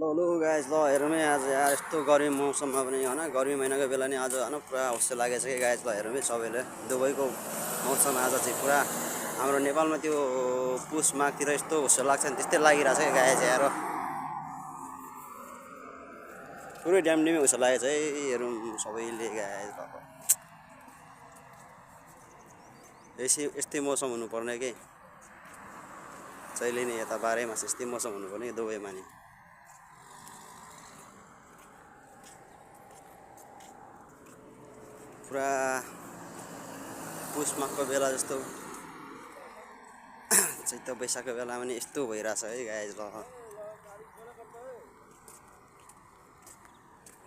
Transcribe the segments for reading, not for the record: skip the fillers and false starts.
ल ल गाइस ल हेरौँ है आज यार यस्तो गर्मी मौसममा पनि होइन गर्मी महिनाको बेला नि आज होइन पुरा अवश्य लागेको छ कि गाइस ल हेरौँ है सबैले दुबईको मौसम आज चाहिँ पुरा हाम्रो नेपालमा त्यो पुस माघतिर यस्तो होस् लाग्छ नि त्यस्तै लागिरहेछ क्या गाइस यार पुरै ड्यामडिमै होस् लागेको छ है हेरौँ सबैले गाइस ल यस्तै मौसम हुनुपर्ने कि जहिले नि यता बाह्रै मास यस्तै मौसम हुनुपर्ने कि दुबईमा नि पुरा पुस माघको बेला जस्तो चैत वैशाखको बेलामा नि यस्तो भइरहेछ है गाइस ल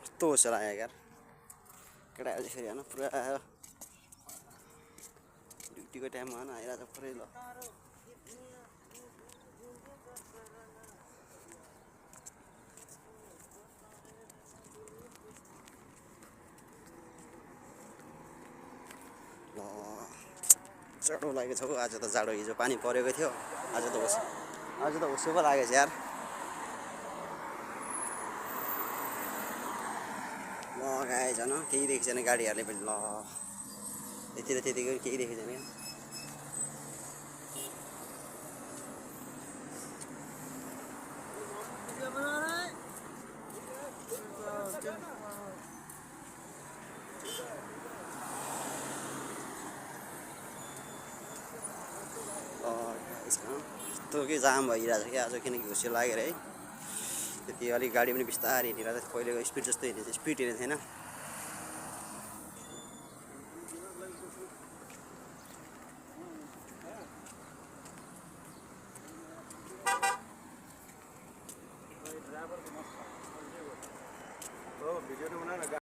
कस्तो होस् लाग्यो यार केटाहरू फेरि होइन पुरा ड्युटीको टाइममा होइन आइरहेछ पुरै ल जाडो लागेको छ हौ आज त जाडो हिजो पानी परेको थियो आज त होस् पो लागेको छ यार ल गाइस होइन केही देखेको छैन गाडीहरूले पनि ल यति र त्यतिको केही देखेको छैन यस्तो के जाम भइरहेछ कि आज किनकि घुसी लागेर है त्यति अलिक गाडी पनि बिस्तारै हिँडिरहेको थियो पहिलेको स्पिड जस्तो हिँडेको थियो स्पिड हिँडेको थिएन